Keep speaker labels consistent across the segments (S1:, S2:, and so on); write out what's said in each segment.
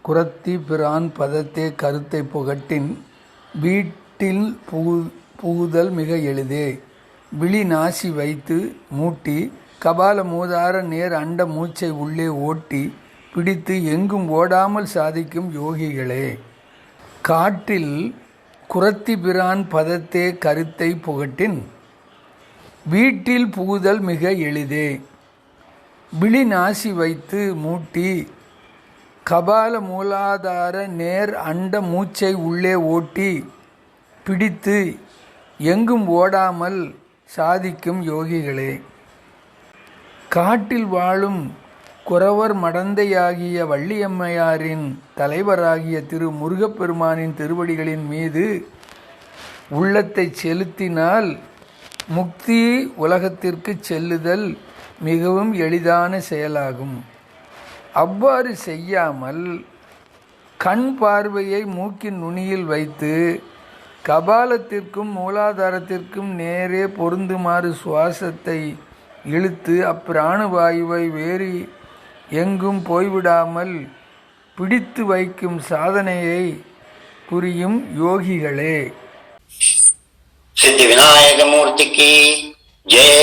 S1: குறத்தி பிரான் பதத்தே கருத்தை புகட்டின் வீட்டில் புகுதல் மிக எளிதே. விழி நாசி வைத்து மூட்டி கபால மூதார நேர் அண்ட மூச்சை உள்ளே ஓட்டி பிடித்து எங்கும் ஓடாமல் சாதிக்கும் யோகிகளே. காட்டில் குறத்தி பிரான் பதத்தே கருத்தை புகட்டின் வீட்டில் புகுதல் மிக எளிதே. விழி நாசி வைத்து மூட்டி கபால மூலாதார நேர் அண்ட மூச்சை உள்ளே ஓட்டி பிடித்து எங்கும் ஓடாமல் சாதிக்கும் யோகிகளே. காட்டில் வாழும் குறவர் மடந்தையாகிய வள்ளியம்மையாரின் தலைவராகிய திரு முருகப்பெருமானின் திருவடிகளின் மீது உள்ளத்தை செலுத்தினால் முக்தி உலகத்திற்கு செல்லுதல் மிகவும் எளிதான செயலாகும். அவ்வாறு செய்யாமல் கண் பார்வையை மூக்கின் நுனியில் வைத்து கபாலத்திற்கும் மூலாதாரத்திற்கும் நேரே பொருந்துமாறு சுவாசத்தை இழுத்து அப்பிராணுவாயுவை வேறு எங்கும் போய்விடாமல் பிடித்து வைக்கும் சாதனையை புரியும் யோகிகளே.
S2: சித்தி விநாயகமூர்த்திக்கு ஜெய,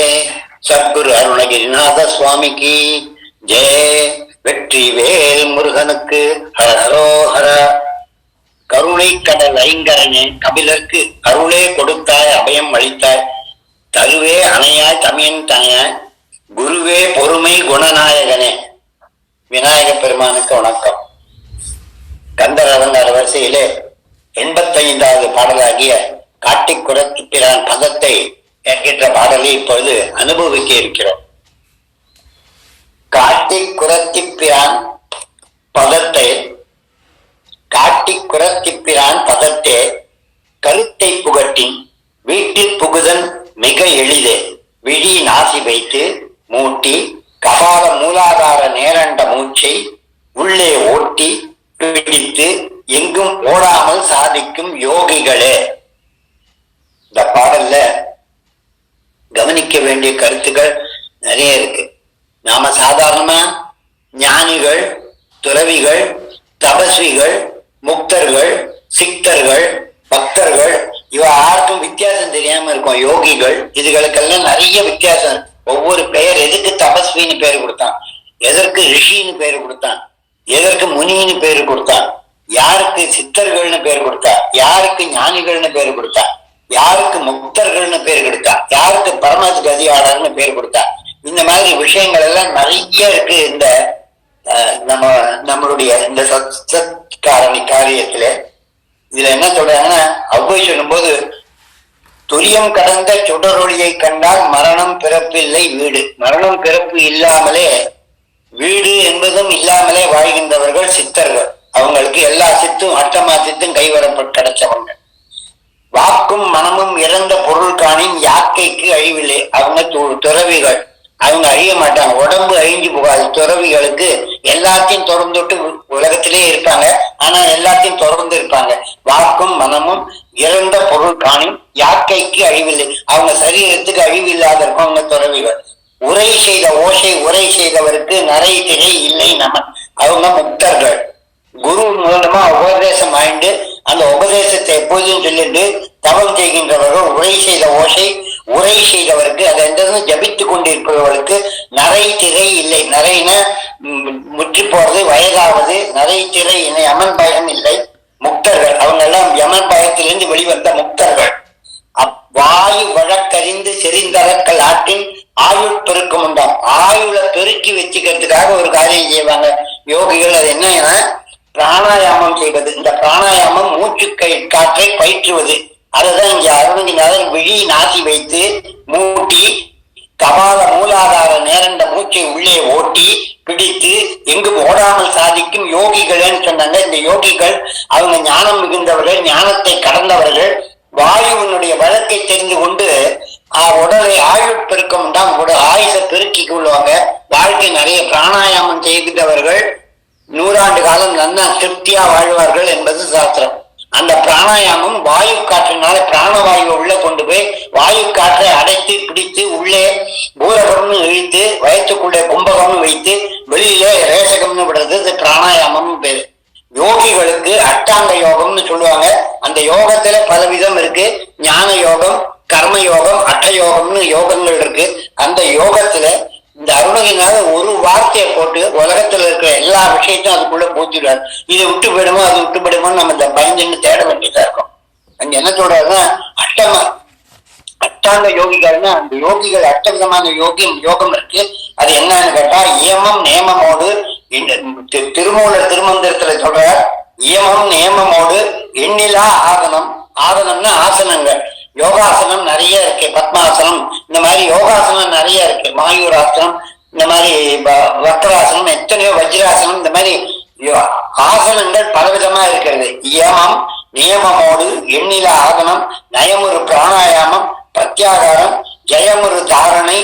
S2: சத்குரு அருணகிரிநாத சுவாமிக்கு ஜெய, வெற்றி வேல் முருகனுக்கு ஹரோஹர. கருணை கடல் ஐங்கரனே, கபிலர்க்கு அருளே கொடுத்தாய், அபயம் அளித்தாய், தருவே அணையாய் தமியன் தனையாய், குருவே பொறுமை குணநாயகனே. விநாயக பெருமானுக்கு வணக்கம். கந்தரவன் வரிசையிலே 85வது பாடலாகிய காட்டிக் குறத்தி பிரான் பதத்தை என்கின்ற பாடலை இப்பொழுது அனுபவிக்க இருக்கிறோம். காட்டிக் குறத்தி பிரான் பதத்தை, காட்டிக் குறத்தி பிரான் பதத்தே கருத்தை புகட்டின் வீட்டில் புகுதல் மிக எளிதே. விழி நாசி வைத்து மூட்டி கபால மூலாதார நேரண்ட மூச்சை உள்ளே ஓட்டி பிடித்து எங்கும் ஓடாமல் சாதிக்கும் யோகிகளே. இந்த பாடல்ல கவனிக்க வேண்டிய கருத்துக்கள் நிறைய இருக்கு. நாம சாதாரணமா ஞானிகள், துறவிகள், தபஸ்விகள், முக்தர்கள், சித்தர்கள், பக்தர்கள் இவ யாருக்கும் வித்தியாசம் தெரியாம இருக்கும். யோகிகள், இதுகளுக்கெல்லாம் நிறைய வித்தியாசம். ஒவ்வொரு பெயர், எதுக்கு தபஸ்வின்னு பேரு கொடுத்தான், எதற்கு ரிஷின்னு பேரு கொடுத்தான், எதற்கு முனின்னு பேரு கொடுத்தான், யாருக்கு சித்தர்கள்னு பேர் கொடுத்தா, யாருக்கு ஞானிகள்னு பேரு கொடுத்தா, யாருக்கு முக்தர்கள்னு பேர் கொடுத்தா, யாருக்கு பரமத் கதியாளர்னு பேர் கொடுத்தா, இந்த மாதிரி விஷயங்கள் எல்லாம் நிறைய இருக்கு. இந்த நம்மளுடைய இந்த சத்காரணி காரியத்துல இதுல என்ன சொல்றாங்கன்னா, அவ்வை சொல்லும் போது துரியம் கடந்த சுடரொளியை கண்டால் மரணம் பிறப்பில்லை வீடு. மரணம் பிறப்பு இல்லாமலே, வீடு என்பதும் இல்லாமலே வாழ்கின்றவர்கள் சித்தர்கள். அவங்களுக்கு எல்லா சித்தும் அஷ்டமா சித்தும் கைவரப்பட்டு கிடைச்சவங்க. வாக்கும் மனமும் இறந்த பொருள் காணின் யாக்கைக்கு அழிவில்லை. அவங்க துறவிகள், அவங்க அழிய மாட்டாங்க, உடம்பு அழிஞ்சு போகாது. துறவிகளுக்கு எல்லாத்தையும் திறந்துட்டு உலகத்திலே இருப்பாங்க, ஆனா எல்லாத்தையும் திறந்து இருப்பாங்க. வாக்கும் மனமும் இறந்த பொருள் காணின் யாக்கைக்கு அழிவில்லை. அவங்க சரீரத்துக்கு அழிவில்லாத இருக்கவங்க துறவிகள். உரை செய்த ஓசை உரை செய்தவருக்கு நரை திரை இல்லை நமன். அவங்க முக்தர்கள். குரு மூலமா உபதேசம் ஆயிண்டு அந்த உபதேசத்தை எப்போதும் சொல்லிட்டு தவம் செய்கின்றவர்கள். உரை செய்த ஓசை உரை செய்தவருக்கு, அதை ஜபித்துக் கொண்டிருப்பவர்களுக்கு நரை திரை இல்லை. நரைன முற்றி போறது, வயதாவது. நரை திரை இணை அமன் பயம் இல்லை. முக்தர்கள், அவங்க எல்லாம் யமன் பயத்திலிருந்து வெளிவந்த முக்தர்கள். வாயு வழக்கறிந்து செறிந்தரக்கல் ஆற்றின் ஆயுள் பெருக்கம் உண்டாம். ஆயுளை பெருக்கி வச்சுக்கிறதுக்காக ஒரு காரியம் செய்வாங்க யோகிகள். அது என்ன, பிராணாயாமம் செய்வது. இந்த பிராணாயாமம் மூச்சு காற்றை பயிற்றுவது. அதுதான் இங்க அருணகிரிநாதர் விழி நாசி வைத்து மூட்டி கபால மூலாதார நேரண்ட மூச்சை உள்ளே ஓட்டி பிடித்து எங்கும் ஓடாமல் சாதிக்கும் யோகிகள்னு சொன்னாங்க. இந்த யோகிகள் அவங்க ஞானம் மிகுந்தவர்கள், ஞானத்தை கடந்தவர்கள். வாயுவினுடைய வழக்கை தெரிந்து கொண்டு உடலை ஆயுள் பெருக்கம் தான் கூட ஆயுசை பெருக்கி கொள்வாங்க. வாழ்க்கை நிறைய பிராணாயாமம் செய்கின்றவர்கள் 100 ஆண்டு காலம் நல்லா திருப்தியா வாழ்வார்கள் என்பது சாஸ்திரம். அந்த பிராணாயாமம் வாயு காற்றினால பிராணவாயுவை உள்ள கொண்டு போய் வாயு காற்றை அடைத்து பிடித்து உள்ளே பூரகம்னு இழுத்து வயத்துக்குள்ளே கும்பகம்னு வைத்து வெளியில ரேசகம்னு விடுறது பிராணாயாமம் பேரு. யோகிகளுக்கு அஷ்டாங்க யோகம்னு சொல்லுவாங்க. அந்த யோகத்துல பல விதம் இருக்கு. ஞான யோகம், கர்ம யோகம், அட்ட யோகம்னு யோகங்கள் இருக்கு. அந்த யோகத்துல இந்த அருணகிரினால ஒரு வார்த்தையை போட்டு உலகத்துல இருக்கிற எல்லா விஷயத்தையும் அதுக்குள்ள போத்திடுவார். இதை விட்டு போயிடுமோ அது விட்டு போயிடுமோ நம்ம இந்த பயந்துன்னு தேட வேண்டியதா இருக்கும். அங்க என்ன சொல்றாருன்னா அஷ்டாங்க யோகிகள்னா அந்த யோகிகள் அஷ்டவிதமான யோகம் இருக்கு. அது என்னன்னு கேட்டா இயமம் நேமமோடு திருமூலர் திருமந்திரத்துல சொல்ற இயமம் நேமமோடு எண்ணிலா ஆசனம். ஆசனம்னா ஆசனங்கள். யோகாசனம் நிறைய இருக்கு. பத்மாசனம் இந்த மாதிரி யோகாசனம் நிறைய இருக்கு. மாயூராசனம் இந்த மாதிரி வக்ராசனம் எத்தனையோ வஜ்ராசனம் இந்த மாதிரி ஆசனங்கள் பலவிதமா இருக்கிறது. இயமம் நியமமோடு எண்ணில ஆசனம், நயமுறு பிராணாயாமம், பிரத்யாகாரம், ஜெயமுறு தாரணை,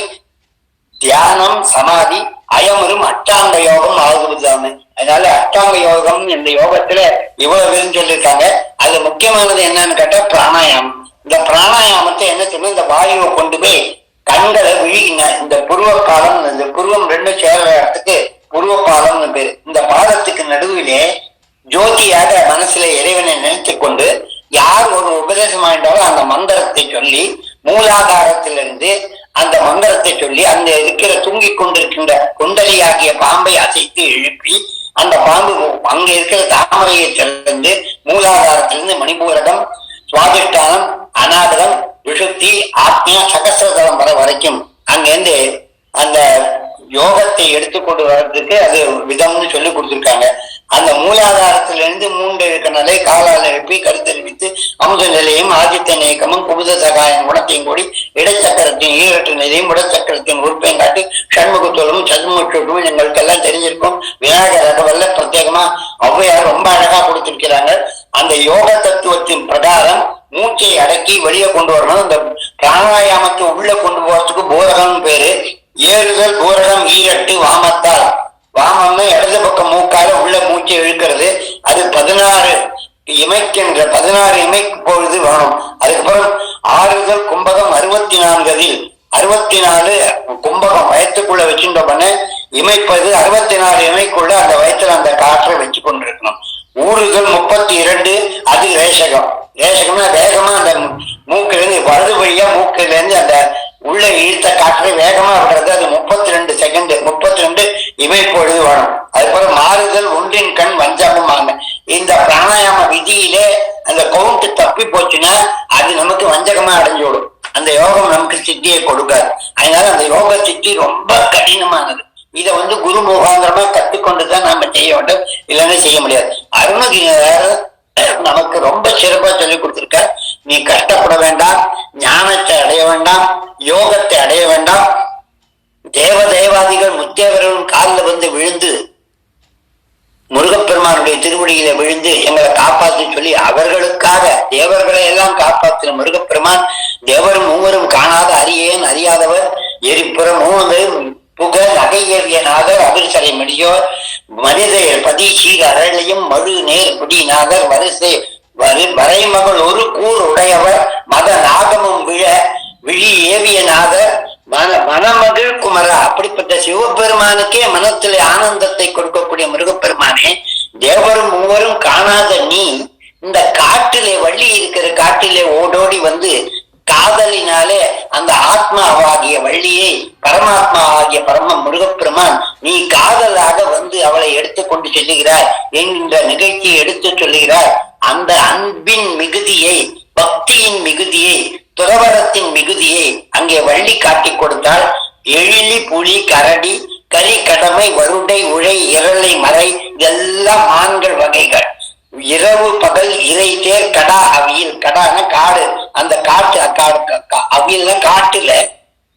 S2: தியானம், சமாதி, அயமுறும் அஷ்டாங்க யோகம் ஆகுதுதானு. அதனால அஷ்டாங்க யோகம் இந்த யோகத்துல இவ்வளவு பேரும் சொல்லியிருக்காங்க. அது முக்கியமானது என்னன்னு கேட்டா பிராணாயாமம். இந்த பிராணாயாமத்தை என்ன சொன்ன இந்த வாயுவை கொண்டு போய் கண்களை விழுகின இந்த புருவ பாலம், இந்த புருவம் ரெண்டும் சேர்ற இடத்துக்கு புருவ பாலம்னு பேரு. இந்த பாலத்துக்கு நடுவிலே ஜோதியாக மனசுல இறைவனை நினைத்து கொண்டு யார் ஒரு உபதேசம் ஆயிட்டாலும் அந்த மந்திரத்தை சொல்லி மூலாதாரத்திலிருந்து அந்த மந்திரத்தை சொல்லி அந்த இருக்கிற தூங்கிக் கொண்டிருக்கின்ற குண்டலியாகிய பாம்பை அசைத்து எழுப்பி அந்த பாம்பு அங்க இருக்கிற தாமரையை திறந்து மூலாதாரத்திலிருந்து மணிபூரகம், சுவாதிஷ்டானம், அநாதகம், விஷுத்தி, ஆத்மியா, சகசிரதளம் வரைக்கும் அங்கிருந்து அந்த யோகத்தை எடுத்துக்கொண்டு வர்றதுக்கு அது விதம்னு சொல்லி கொடுத்துருக்காங்க. அந்த மூலாதாரத்திலிருந்து மூன்று இருக்கனாலே காலால் எழுப்பி கருத்தறிவித்து அமுத நிலையும் ஆதித்த நேக்கமும் குபுத சகாயம் குணத்தையும் கூடி இடைச்சக்கரத்தின் ஈரட்டு நிலையும் உடச்சக்கரத்தின் உறுப்பையும் காட்டி சண்முகத்தோளும் சதுமுகத்தோடும் எங்களுக்கு எல்லாம் தெரிஞ்சிருக்கும். விநாயகர் ரகவல்ல பிரத்யேகமா ஔவையார் ரொம்ப அழகா கொடுத்திருக்கிறாங்க. அந்த யோக தத்துவத்தின் பிரகாரம் மூச்சை அடக்கி வெளியே கொண்டு வரணும். இந்த பிராணாயாமத்தை உள்ள கொண்டு போறதுக்கு பூரகம் பேரு. ஏறுதல் பூரகம் ஈரட்டு வாமத்தால். வாமம்னு இடது பக்கம் மூக்கால உள்ள மூச்சை இழுக்கிறது. அது 16 இமைக்கின்ற 16 இமைக்கு பொழுது வேணும். அதுக்கப்புறம் ஆறுதல் கும்பகம் 64 64 கும்பகம் வயத்துக்குள்ள வச்சுட்டோம்னு இமைப்பது 64 இமைக்குள்ள அந்த வயத்துல அந்த காற்றை வச்சு கொண்டிருக்கணும். ஊறுதல் 32 அது ரேஷகம். ரேஷகம்னா வேகமா அந்த மூக்குல இருந்து வலது வழியா மூக்குல இருந்து அந்த உள்ள இழுத்த காற்றை வேகமா விடுறது. அது 32 செகண்ட் 32 இமைப்பொழுது வேணும். அதுக்கப்புறம் மாறுதல் ஒன்றின் கண் வஞ்சகமாக. இந்த பிராணாயாம விதியிலே அந்த கவுண்ட் தப்பி போச்சுன்னா அது நமக்கு வஞ்சகமா அடைஞ்சோடும். அந்த யோகம் நமக்கு சித்தியை கொடுக்காது. அதனால அந்த யோக சித்தி ரொம்ப கடினமானது. இதை குரு முகாந்திரமா கற்றுக்கொண்டுதான் நாம செய்ய வேண்டும், இல்லைன்னா செய்ய முடியாது. அருணகிரியார் நமக்கு ரொம்ப சிறப்பா சொல்லி கொடுத்திருக்க. நீ கஷ்டப்பட வேண்டாம், ஞானத்தை அடைய வேண்டாம், யோகத்தை அடைய வேண்டாம். தேவதேவாதிகள் முத்தேவர்களும் காலில் விழுந்து முருகப்பெருமானுடைய திருவடியில விழுந்து எங்களை காப்பாற்ற சொல்லி அவர்களுக்காக தேவர்களை எல்லாம் காப்பாற்றின முருகப்பெருமான். தேவரும் மூவரும் காணாத அறியேன் அறியாதவர் எரிப்புறம் மூவரு புக நகையவியநாதர் அபிர்சரை மடியோர் மனிதர் பதி சீர் அரளையும் மழு நேர் குடிநாதர் வரிசை வரைமகள் ஒரு கூர் உடையவர் மத நாகமும் விழி ஏவியநாதர் மனமகிழ் குமரா. அப்படிப்பட்ட சிவபெருமானுக்கே மனத்திலே ஆனந்தத்தை கொடுக்கக்கூடிய முருகப்பெருமானே, தேவரும் மூவரும் காணாத நீ இந்த காட்டிலே வள்ளி இருக்கிற காட்டிலே ஓடோடி காதலினாலே அந்த ஆத்மாவாகிய வள்ளியை பரமாத்மாவாகிய பரம முருகப்பெருமான் நீ காதலாக அவளை எடுத்துக்கொண்டு செல்லுகிறார் என்கின்ற நிகழ்ச்சியை எடுத்து சொல்லுகிறார். அந்த அன்பின் மிகுதியை, பக்தியின் மிகுதியை, துறவரத்தின் மிகுதியை அங்கே வள்ளி காட்டி கொடுத்தால் எழிலி புலி கரடி கரி கடமை வருடை உழை இரளை மறை இதெல்லாம் மான்கள் வகைகள். இரவு பகல் இறை தேர் கடா அவியல். கடான காடு, அந்த காட்டு அவியல்ல காட்டுல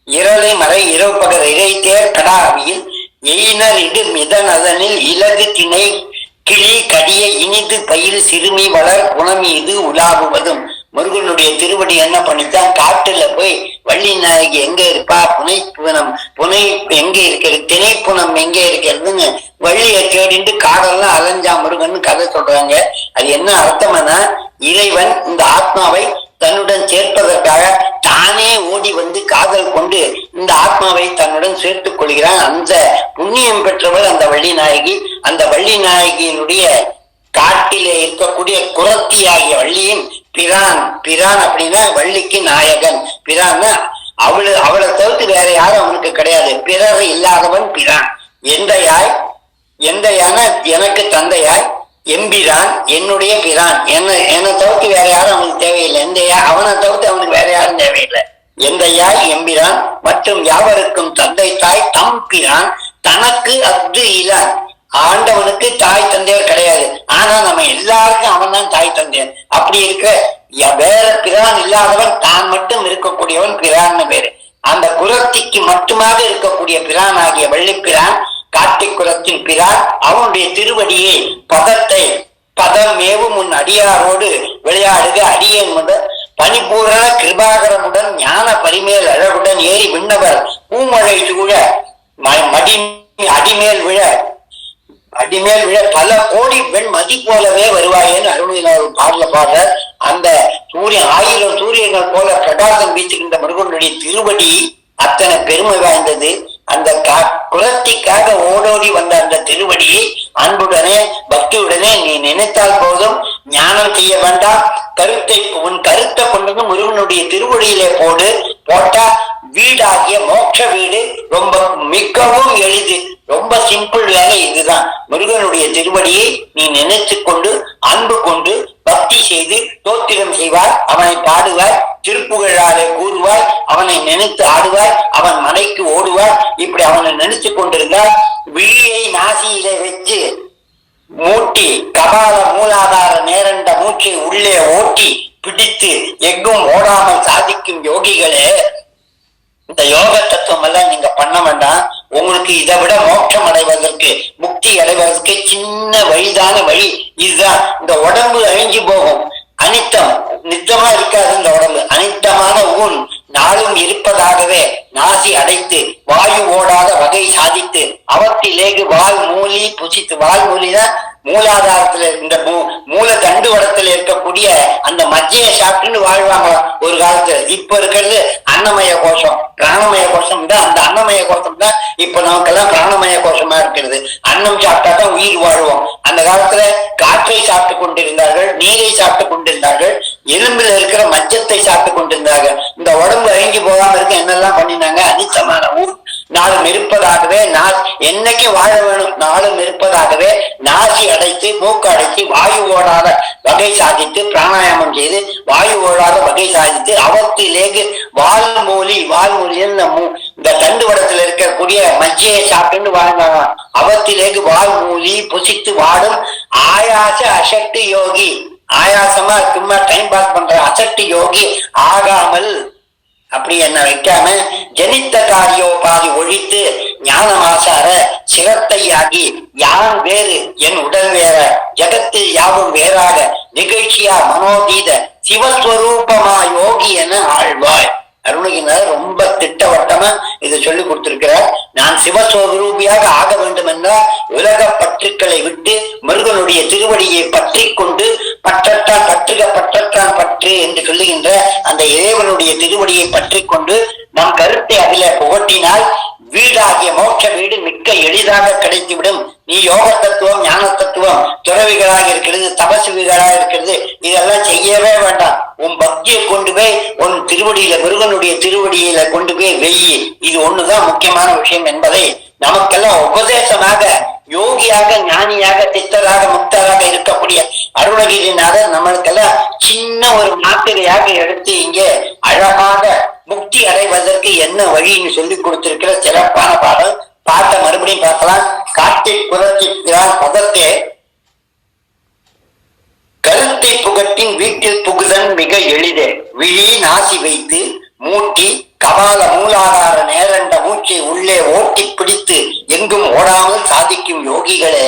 S2: இரளை மறை இரவு பகல் இறை தேர் கடா அவியல் எயினர் இடு மிதன் அதனில் இலகு திணை கிளி கடிய இனிது பயில் சிறுமி வளர் புனமீது உலாவுவதும். முருகனுடைய திருவடி என்ன பண்ணித்தான், காட்டுல போய் வள்ளி நாயகி எங்க இருப்பா, புனை எங்க இருக்கிறது, திணைப்புணம் எங்க இருக்கிறதுன்னு வள்ளியை தேடிட்டு காடெல்லாம் அலைஞ்சா முருகன் கதை சொல்றாங்க. அது என்ன அர்த்தம்னா, இறைவன் இந்த ஆத்மாவை தன்னுடன் சேர்ப்பதற்காக தானே ஓடி காதல் கொண்டு இந்த ஆத்மாவை தன்னுடன் சேர்த்துக் கொள்கிறான். அந்த புண்ணியம் பெற்றவர் அந்த வள்ளி நாயகி. அந்த வள்ளி நாயகியினுடைய காட்டிலே இருக்கக்கூடிய குரத்தியாகிய வள்ளியின் பிரான். பிரான் அப்படின்னா வள்ளிக்கு நாயகன். பிரான்னா அவளை தவிர்த்து வேற யாரும் அவனுக்கு கிடையாது. பிறர் இல்லாதவன் பிரான். எந்தையான எனக்கு தந்தையாய் எம்பிரான் என்னுடைய பிரான். என்னை தவிர்த்து வேற யாரும் அவனுக்கு தேவையில்லை. அவனை தவிர்த்து அவனுக்கு வேற யாரும் தேவையில்லை. எந்தையாய் எம்பிரான் மற்றும் யாவருக்கும் தந்தை தாய் தம் பிரான் தனக்கு அஃது இலான். ஆண்டவனுக்கு தாய் தந்தையர் கிடையாது. ஆனா நம்ம எல்லாருக்கும் அவன் தான் தாய் தந்தையர். அப்படி இருக்க வேற பிரான் இல்லாதவன் தான் மட்டும் இருக்கக்கூடியவன் பிரான்னு பேரு. அந்த குரத்திக்கு மட்டுமாக இருக்கக்கூடிய பிரான் ஆகிய வள்ளிப்பிரான் காட்டிக்குளத்தின் பிரான் அவனுடைய திருவடியை பதமேவும் உன் அடியாரோடு விளையாடுக அடியேன் முதல் பனிபூரண கிருபாகரமுடன் ஞான பரிமேல் அழகுடன் ஏறி விண்ணவர் பூமழை சூழ அடிமேல் விழ பல கோடி பெண் மதி போலவே வருவாயேன்னு அருணகிரிநாதர் ஒரு பாடல பாடுற. அந்த சூரியன் 1000 சூரியர்கள் போல பிரகாசம் வீசுகின்ற முருகனுடைய திருவடி அத்தனை பெருமை வாய்ந்தது. அந்த குலத்திற்காக ஓடோடி வந்த அந்த திருவடியை அன்புடனே பக்தியுடனே நீ நினைத்தால் போதும், ஞானம் செய்ய வேண்டாம். உன் கருத்தை கொண்டு முருகனுடைய திருவடியிலே போட்டா வீடாகிய மோட்ச வீடு ரொம்ப மிகவும் எளிது. ரொம்ப சிம்பிள் வேலை இதுதான். முருகனுடைய திருவடியை நீ நினைத்து கொண்டு அன்பு கொண்டு பக்தி செய்து தோத்திரம் செய்வாய், அவனை பாடுவாய், திருப்புகழாலே கூறுவாய், அவனை நினைத்து ஆடுவாய், அவன் மலைக்கு ஓடுவாய். இப்படி அவனை நினைத்து கொண்டிருந்தால் விழியை நாசியிலே வச்சு மூட்டி கபால மூலாதார நேரண்ட மூச்சை உள்ளே ஓட்டி பிடித்து எங்கும் ஓடாமல் சாதிக்கும் யோகிகளே, இந்த யோக தத்துவம் எல்லாம் நீங்க பண்ண வேண்டாம். உங்களுக்கு இதை விட மோட்சம் அடைவதற்கு முக்தி அடைவதற்கு சின்ன வழிதான வழி இதுதான். இந்த உடம்பு அழிஞ்சு போகும், அனித்தம் நித்தமா இருக்காது. இந்த உடம்பு அனித்தமான ஊன் நாளும் இருப்பதாகவே நாசி அடைத்து வாயு ஓடாத வகை சாதித்து அவற்றிலேகு வால் மூலி புசித்து. வால் மூலிதான் மூலாதாரத்துல இந்த மூல தண்டு வடத்துல இருக்கக்கூடிய அந்த மஜ்ஜையை சாப்பிட்டுன்னு வாழ்வாங்க ஒரு காலத்துல. இப்ப இருக்கிறது அன்னமய கோஷம் பிராணமய கோஷம் தான். அந்த அன்னமய கோஷம் தான் இப்ப நமக்கெல்லாம் பிராணமய கோஷமா இருக்கிறது. அன்னம் சாப்பிட்டா தான் உயிர் வாழ்வோம். அந்த காலத்துல காற்றை சாப்பிட்டு கொண்டிருந்தார்கள், நீரை சாப்பிட்டு கொண்டிருந்தார்கள், எலும்பில் இருக்கிற மஜ்ஜத்தை சாப்பிட்டு கொண்டிருந்தார்கள். இந்த உடம்பு அழிஞ்சு போகாம இருக்க என்னெல்லாம் பண்ணினாங்க? அனிச்சமான ஊர் நாளும் இருப்பதாகவே என்னைக்கு வாழ வேணும், நாளும் இருப்பதாகவே நாசி அடைத்து மூக்கு அடைத்து வாயு ஓடாத வகை சாதித்து பிராணாயாமம் செய்து வாயு ஓடாத வகை சாதித்து அவத்திலேக்கு வால்மூலி இந்த தண்டு வடத்துல இருக்கக்கூடிய மஜ்ஜையை சாப்பிட்டு வாழ்ந்தாங்க. அவத்திலேக்கு வால்மூலி புசித்து வாடும் ஆயாச அசக்தி யோகி. ஆயாசமா சும்மா டைம் பாஸ் பண்ற அசக்தி யோகி ஆகாமல் அப்படி என்ன வைக்காம ஜனித்த காரியோபாதி ஒழித்து ஞானமாசார சிரத்தையாகி யான் வேறு என் உடல் வேற ஜகத்தில் யாவும் வேறாக நிகழ்ச்சியா மனோதீத சிவஸ்வரூபமா யோகி என ஆழ்வாய். அருணகிரிநாதர் ரொம்ப திட்டவட்டமா இதை சொல்லி கொடுத்திருக்கிறார். நான் சிவஸ்வரூபியாக ஆக வேண்டும் என்றால் உலக பற்றுக்களை விட்டு முருகனுடைய திருவடியை பற்றி கொண்டு பற்றத்தான் பற்று என்று சொல்லுகின்ற அந்த இறைவனுடைய திருவடியை பற்றி கொண்டு நம் கருத்தை அதில புகட்டினால் வீடாகிய மோட்ச வீடு மிக்க எளிதாக கிடைத்துவிடும். நீ யோக தத்துவம் ஞான தத்துவம் துறவிகளாக இருக்கிறது, தபசுவிகளாக இருக்கிறது, இதெல்லாம் செய்யவே வேண்டாம். உன் பக்தியை கொண்டு போய் உன் திருவடியில முருகனுடைய திருவடியில கொண்டு போய் வெய்யி. இது ஒண்ணுதான் முக்கியமான விஷயம் என்பதை நமக்கெல்லாம் உபதேசமாக யோகியாக ஞானியாக சித்தராக முக்தராக இருக்கக்கூடிய அருணகிரிநாதர் நம்மளுக்கெல்லாம் சின்ன ஒரு மாத்திரையாக எடுத்து இங்கே அழகாக முக்தி அடைவதற்கு என்ன வழின்னு சொல்லி கொடுத்திருக்கிற சிறப்பான பாடல். பாட்டை மறுபடியும் பார்க்கலாம். காட்டில் புறத்திற்கிறார் பதத்தே கருத்தை புகட்டின் வீட்டில் புகுதன் மிக எளிதே விழி நாசி வைத்து மூட்டி கபால மூலாதார நேரண்ட மூச்சை உள்ளே ஓட்டி பிடித்து எங்கும் ஓடாமல் சாதிக்கும் யோகிகளே,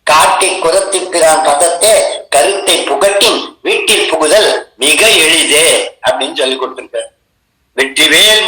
S2: காட்டை குதத்திற்கிறான் பதத்தே கருத்தை புகட்டின் வீட்டில் புகுதல் மிக எளிதே அப்படின்னு சொல்லி கொடுத்திருக்க. வெற்றிவேல்